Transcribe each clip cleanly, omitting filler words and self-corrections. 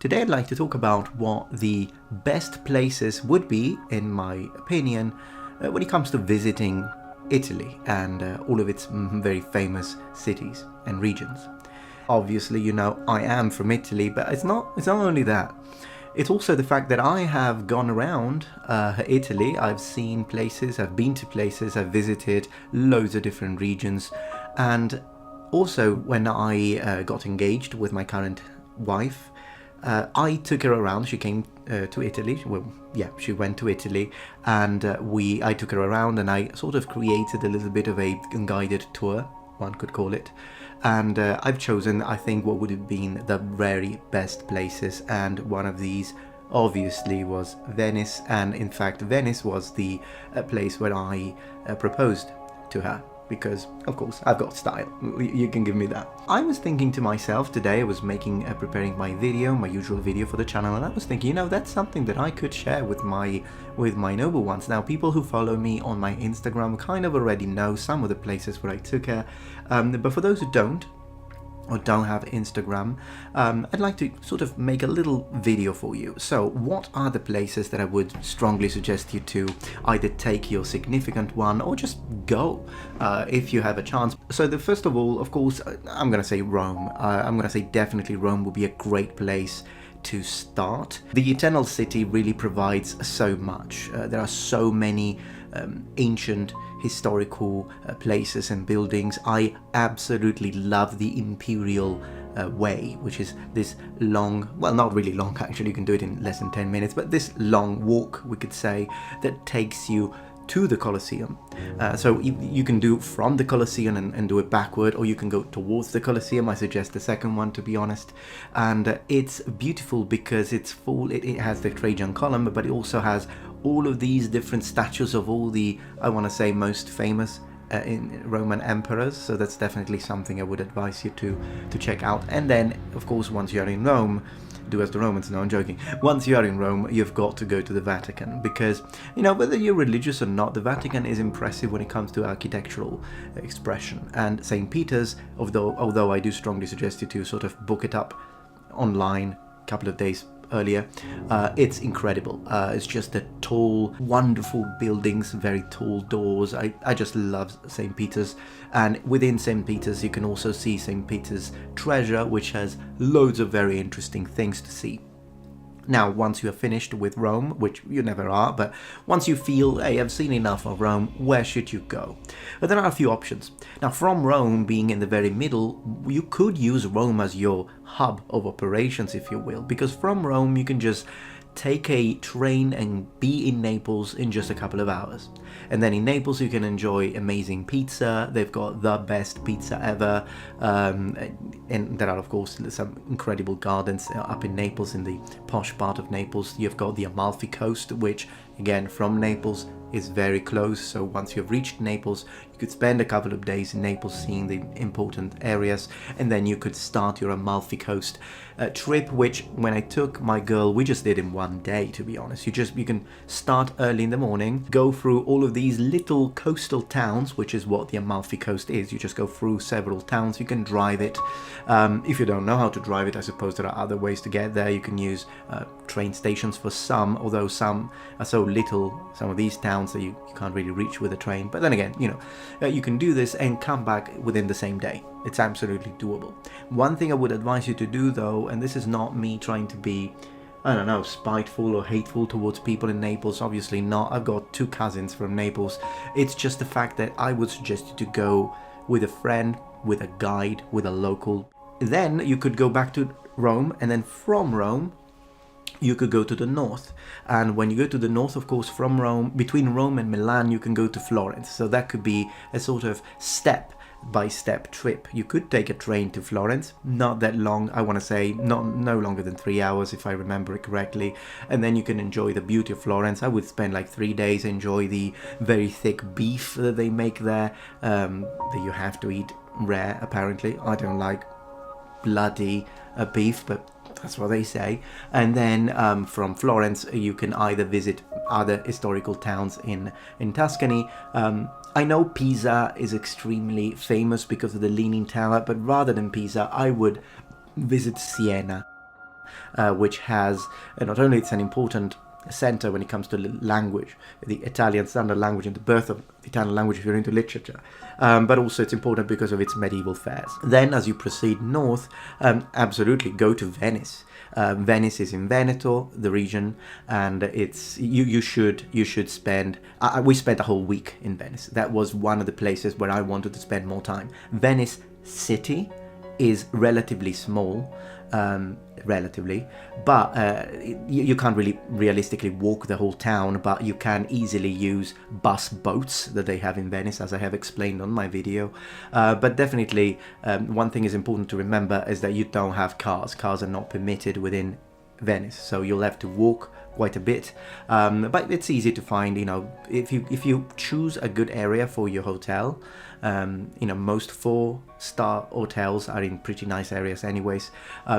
Today I'd like to talk about what the best places would be, in my opinion, when it comes to visiting Italy and all of its very famous cities and regions. Obviously, you know, I am from Italy, but it's not only that. It's also the fact that I have gone around Italy. I've seen places, I've been to places, I've visited loads of different regions. And also when I got engaged with my current wife, I took her around. She came to Italy. Well, yeah, she went to Italy, and I took her around, and I sort of created a little bit of a guided tour, one could call it. And I've chosen, I think, what would have been the very best places, and one of these obviously was Venice. And in fact, Venice was the place where I proposed to her, because of course I've got style, you can give me that. I was thinking to myself today, I was preparing my usual video for the channel, and I was thinking, you know, that's something that I could share with my noble ones. Now, people who follow me on my Instagram kind of already know some of the places where I took her, but for those who don't have Instagram, I'd like to sort of make a little video for you. So what are the places that I would strongly suggest you to either take your significant one or just go if you have a chance? So the first of all, of course, I'm gonna say Rome. I'm gonna say definitely Rome would be a great place to start. The Eternal City really provides so much. There are so many ancient historical places and buildings. I absolutely love the Imperial Way, which is this long, well, not really long actually, you can do it in less than 10 minutes, but this long walk, we could say, that takes you to the Colosseum. So you can do from the Colosseum and do it backward, or you can go towards the Colosseum. I suggest the second one, to be honest. And it's beautiful because it's full, it has the Trajan column, but it also has all of these different statues of all the, I want to say, most famous in Roman emperors. So that's definitely something I would advise you to check out. And then, of course, once you're in Rome, do as the Romans. No, I'm joking. Once you are in Rome, you've got to go to the Vatican, because, you know, whether you're religious or not, the Vatican is impressive when it comes to architectural expression. And St. Peter's, although I do strongly suggest you to sort of book it up online a couple of days earlier, it's incredible. It's just the tall, wonderful buildings, very tall doors. I just love St. Peter's. And within St. Peter's you can also see St. Peter's Treasure, which has loads of very interesting things to see. Now, once you are finished with Rome, which you never are, but once you feel, hey, I've seen enough of Rome, where should you go? But there are a few options. Now, from Rome being in the very middle, you could use Rome as your hub of operations, if you will, because from Rome you can just take a train and be in Naples in just a couple of hours. And then in Naples you can enjoy amazing pizza. They've got the best pizza ever, and there are of course some incredible gardens up in Naples, in the posh part of Naples. You've got the Amalfi coast, which again from Naples is very close. So once you've reached Naples, you could spend a couple of days in Naples seeing the important areas, and then you could start your Amalfi coast trip, which when I took my girl, we just did in one day, to be honest. You can start early in the morning, go through all of these little coastal towns, which is what the Amalfi coast is. You just go through several towns. You can drive it. If you don't know how to drive it, I suppose there are other ways to get there. You can use train stations for some, although some are so little, some of these towns, that you can't really reach with a train. But then again, you know, you can do this and come back within the same day. It's absolutely doable. One thing I would advise you to do, though, and this is not me trying to be, I don't know, spiteful or hateful towards people in Naples, obviously not. I've got two cousins from Naples. It's just the fact that I would suggest you to go with a friend, with a guide, with a local. Then you could go back to Rome, and then from Rome you could go to the north. And when you go to the north, of course, from Rome, between Rome and Milan, you can go to Florence. So that could be a sort of step-by-step trip. You could take a train to Florence, not that long, I want to say no longer than 3 hours, if I remember it correctly, and then you can enjoy the beauty of Florence. I would spend like 3 days, enjoy the very thick beef that they make there, that you have to eat rare, apparently. I don't like bloody beef, but that's what they say. And then from Florence you can either visit other historical towns in Tuscany. I know Pisa is extremely famous because of the Leaning Tower, but rather than Pisa I would visit Siena. which has not only it's an important center when it comes to language, the Italian standard language and the birth of the Italian language if you're into literature, but also it's important because of its medieval fairs. Then as you proceed north, absolutely go to Venice. Venice is in Veneto, the region, and it's you should spend. We spent a whole week in Venice. That was one of the places where I wanted to spend more time. Venice city is relatively small, but you can't really realistically walk the whole town, but you can easily use bus boats that they have in Venice, as I have explained on my video. But definitely one thing is important to remember is that you don't have cars. Cars are not permitted within Venice, so you'll have to walk quite a bit, but it's easy to find. If you choose a good area for your hotel, most 4-star hotels are in pretty nice areas anyways.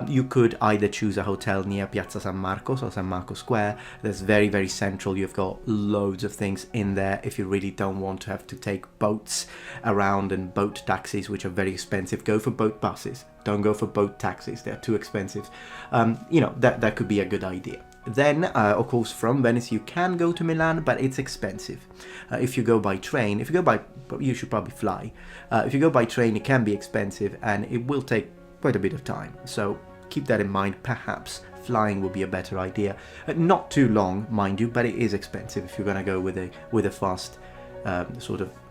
You could either choose a hotel near Piazza San Marco, so San Marco Square. That's very, very central. You've got loads of things in there if you really don't want to have to take boats around and boat taxis, which are very expensive. Go for boat buses. Don't go for boat taxis. They're too expensive. That could be a good idea. Then, of course, from Venice you can go to Milan, but it's expensive. If you go by train, you should probably fly. If you go by train, it can be expensive and it will take quite a bit of time. So keep that in mind. Perhaps flying will be a better idea. Not too long, mind you, but it is expensive if you're going to go with a fast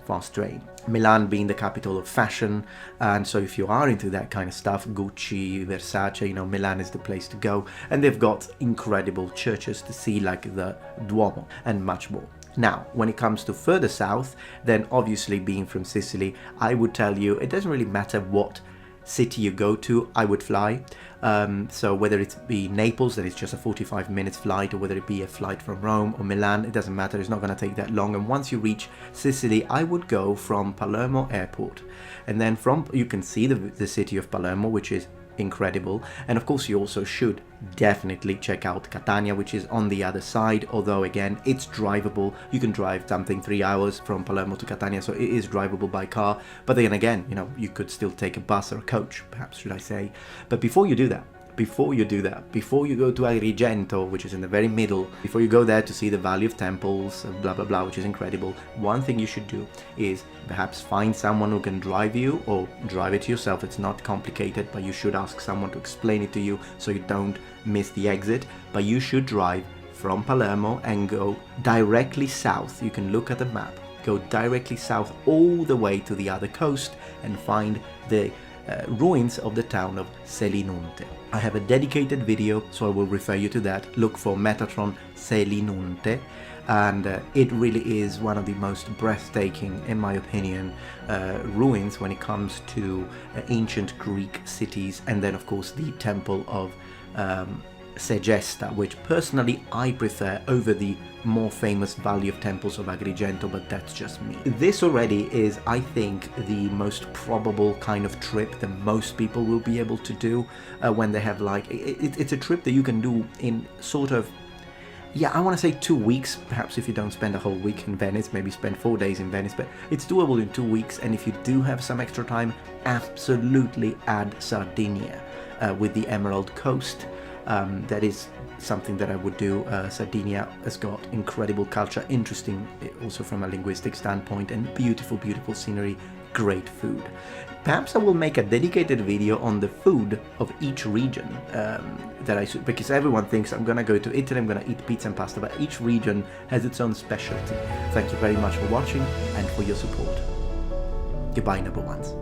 fast train. Milan being the capital of fashion, and so if you are into that kind of stuff, Gucci, Versace, Milan is the place to go. And they've got incredible churches to see, like the Duomo and much more. Now, when it comes to further south, then obviously being from Sicily, I would tell you it doesn't really matter what city you go to, I would fly. So whether it be Naples, that is just a 45 minutes flight, or whether it be a flight from Rome or Milan, it doesn't matter, it's not going to take that long. And once you reach Sicily, I would go from Palermo airport, and then you can see the city of Palermo, which is incredible. And of course you also should definitely check out Catania, which is on the other side, although again it's drivable. You can drive something 3 hours from Palermo to Catania, so it is drivable by car. But then again, you could still take a bus or a coach, perhaps should I say. But before you go to Agrigento, which is in the very middle, before you go there to see the Valley of Temples, blah blah blah, which is incredible, one thing you should do is perhaps find someone who can drive you, or drive it yourself. It's not complicated, but you should ask someone to explain it to you so you don't miss the exit. But you should drive from Palermo and go directly south. You can look at the map, go directly south all the way to the other coast and find the ruins of the town of Selinunte. I have a dedicated video, so I will refer you to that. Look for Metatron Selinunte, and it really is one of the most breathtaking, in my opinion, ruins when it comes to ancient Greek cities. And then of course the temple of Segesta, which personally I prefer over the more famous Valley of Temples of Agrigento, but that's just me. This already is, I think, the most probable kind of trip that most people will be able to do when they have it's a trip that you can do in sort of, I want to say 2 weeks, perhaps if you don't spend a whole week in Venice, maybe spend 4 days in Venice, but it's doable in 2 weeks. And if you do have some extra time, absolutely add Sardinia with the Emerald Coast. That is something that I would do. Sardinia has got incredible culture, interesting also from a linguistic standpoint, and beautiful, beautiful scenery, great food. Perhaps I will make a dedicated video on the food of each region, because everyone thinks I'm gonna go to Italy, I'm gonna eat pizza and pasta, but each region has its own specialty. Thank you very much for watching and for your support. Goodbye, number ones.